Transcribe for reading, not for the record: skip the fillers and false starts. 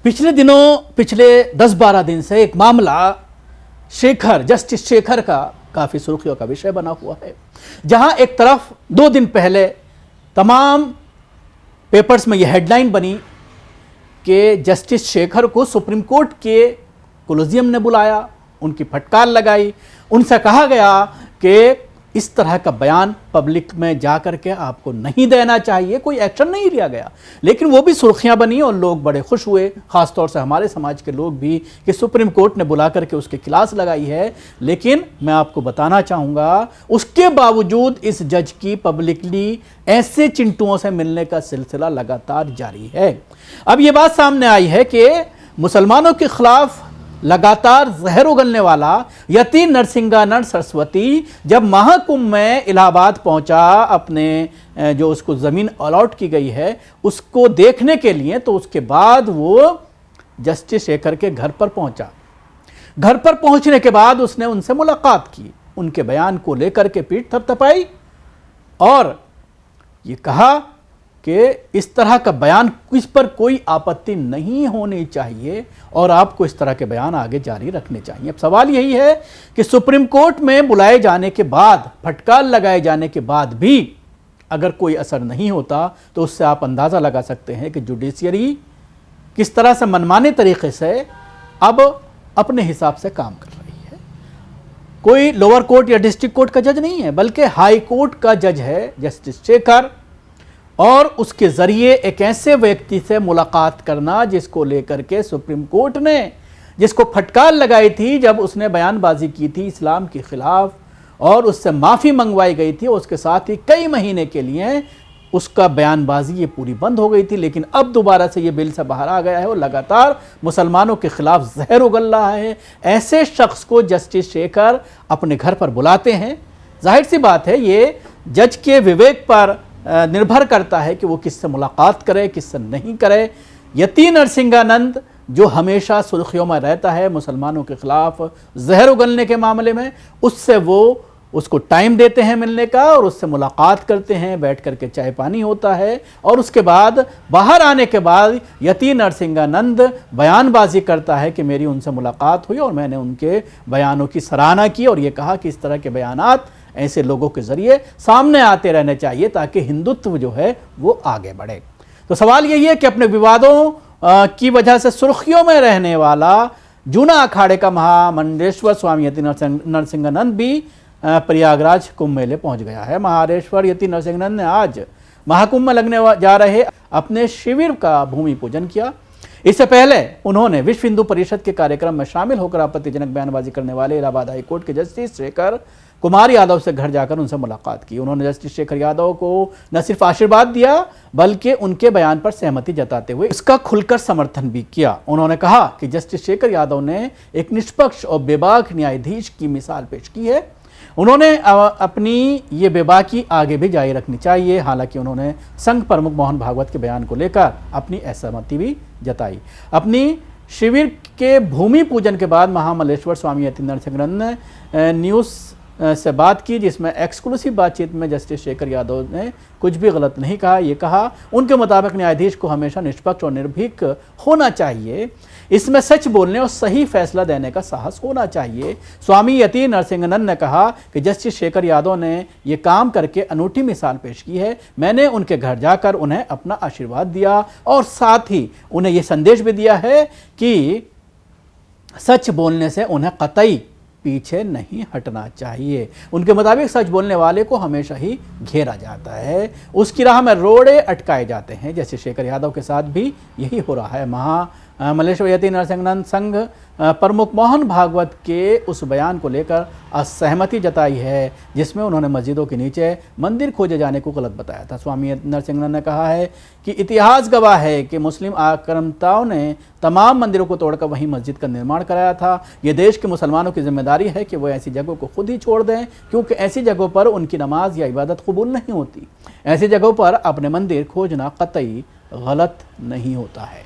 पिछले दिनों पिछले 10-12 दिन से एक मामला जस्टिस शेखर का काफ़ी सुर्खियों का विषय बना हुआ है, जहां एक तरफ 2 दिन पहले तमाम पेपर्स में यह हेडलाइन बनी कि जस्टिस शेखर को सुप्रीम कोर्ट के कोलिजियम ने बुलाया, उनकी फटकार लगाई, उनसे कहा गया कि इस तरह का बयान पब्लिक में जा करके आपको नहीं देना चाहिए, कोई एक्शन नहीं लिया गया। लेकिन वो भी सुर्खियां बनी और लोग बड़े खुश हुए, खासतौर से हमारे समाज के लोग भी, कि सुप्रीम कोर्ट ने बुला करके उसके खिलाफ लगाई है। लेकिन मैं आपको बताना चाहूँगा, उसके बावजूद इस जज की पब्लिकली ऐसे चिंटुओं से मिलने का सिलसिला लगातार जारी है। अब ये बात सामने आई है कि मुसलमानों के खिलाफ लगातार जहर उगलने वाला यति नरसिंहानंद सरस्वती जब महाकुंभ में इलाहाबाद पहुंचा, अपने जो उसको ज़मीन अलॉट की गई है उसको देखने के लिए, तो उसके बाद वो जस्टिस शेखर के घर पर पहुंचा। घर पर पहुंचने के बाद उसने उनसे मुलाकात की, उनके बयान को लेकर के पीठ थपथपाई और ये कहा कि इस तरह का बयान, किस पर कोई आपत्ति नहीं होनी चाहिए और आपको इस तरह के बयान आगे जारी रखने चाहिए। अब सवाल यही है कि सुप्रीम कोर्ट में बुलाए जाने के बाद, फटकार लगाए जाने के बाद भी अगर कोई असर नहीं होता, तो उससे आप अंदाज़ा लगा सकते हैं कि जुडिशियरी किस तरह से मनमाने तरीके से अब अपने हिसाब से काम कर रही है। कोई लोअर कोर्ट या डिस्ट्रिक्ट कोर्ट का जज नहीं है, बल्कि हाई कोर्ट का जज है जस्टिस शेखर, और उसके ज़रिए एक ऐसे व्यक्ति से मुलाकात करना जिसको लेकर के सुप्रीम कोर्ट ने, जिसको फटकार लगाई थी जब उसने बयानबाजी की थी इस्लाम के खिलाफ और उससे माफ़ी मंगवाई गई थी, उसके साथ ही कई महीने के लिए उसका बयानबाजी ये पूरी बंद हो गई थी। लेकिन अब दोबारा से ये बिल से बाहर आ गया है और लगातार मुसलमानों के खिलाफ जहर उगल रहा है। ऐसे शख्स को जस्टिस शेखर अपने घर पर बुलाते हैं। जाहिर सी बात है, ये जज के विवेक पर निर्भर करता है कि वो किससे मुलाकात करे, किससे नहीं करे। यति नरसिंहानंद जो हमेशा सुर्खियों में रहता है मुसलमानों के खिलाफ जहर उगलने के मामले में, उससे वो उसको टाइम देते हैं मिलने का और उससे मुलाकात करते हैं, बैठ करके चाय पानी होता है और उसके बाद बाहर आने के बाद यति नरसिंहानंद बयानबाजी करता है कि मेरी उनसे मुलाकात हुई और मैंने उनके बयानों की सराहना की और ये कहा कि इस तरह के बयानात ऐसे लोगों के जरिए सामने आते रहने चाहिए ताकि हिंदुत्व जो है वो आगे बढ़े। तो सवाल यही है कि अपने विवादों की वजह से सुर्खियों में रहने वाला जूना अखाड़े का महामंडलेश्वर स्वामी यति नरसिंहानंद भी प्रयागराज कुंभ मेले पहुंच गया है। महारेश्वर यति नरसिंहानंद ने आज महाकुंभ में लगने जा रहे अपने शिविर का भूमि पूजन किया। इससे पहले उन्होंने विश्व हिंदू परिषद के कार्यक्रम में शामिल होकर आपत्तिजनक बयानबाजी करने वाले इलाहाबाद हाई कोर्ट के जस्टिस शेखर कुमार यादव से घर जाकर उनसे मुलाकात की। उन्होंने जस्टिस शेखर यादव को न सिर्फ आशीर्वाद दिया बल्कि उनके बयान पर सहमति जताते हुए इसका खुलकर समर्थन भी किया। उन्होंने कहा कि जस्टिस शेखर यादव ने एक निष्पक्ष और बेबाक न्यायाधीश की मिसाल पेश की है। उन्होंने अपनी ये बेबाकी आगे भी जारी रखनी चाहिए। हालांकि उन्होंने संघ प्रमुख मोहन भागवत के बयान को लेकर अपनी असहमति भी जताई। अपनी शिविर के भूमि पूजन के बाद महामल्लेश्वर स्वामी यति नरसिंहानंद ने न्यूज़ से बात की, जिसमें एक्सक्लूसिव बातचीत में जस्टिस शेखर यादव ने कुछ भी गलत नहीं कहा। ये कहा उनके मुताबिक न्यायाधीश को हमेशा निष्पक्ष और निर्भीक होना चाहिए, इसमें सच बोलने और सही फैसला देने का साहस होना चाहिए। स्वामी यति नरसिंहानंद ने कहा कि जस्टिस शेखर यादव ने ये काम करके अनूठी मिसाल पेश की है। मैंने उनके घर जाकर उन्हें अपना आशीर्वाद दिया और साथ ही उन्हें ये संदेश भी दिया है कि सच बोलने से उन्हें कतई पीछे नहीं हटना चाहिए। उनके मुताबिक सच बोलने वाले को हमेशा ही घेरा जाता है, उसकी राह में रोड़े अटकाए जाते हैं। जैसे शेखर यादव के साथ भी यही हो रहा है। महामल्लेश्वर यति नरसिंहानंद संघ प्रमुख मोहन भागवत के उस बयान को लेकर असहमति जताई है जिसमें उन्होंने मस्जिदों के नीचे मंदिर खोजे जाने को गलत बताया था। स्वामी नरसिंहानंद ने कहा है कि इतिहास गवाह है कि मुस्लिम आक्रामकताओं ने तमाम मंदिरों को तोड़कर वहीं मस्जिद का निर्माण कराया था। ये देश के मुसलमानों की जिम्मेदारी है कि वो ऐसी जगहों को खुद ही छोड़ दें, क्योंकि ऐसी जगहों पर उनकी नमाज या इबादत कबूल नहीं होती। ऐसी जगहों पर अपने मंदिर खोजना कतई गलत नहीं होता है।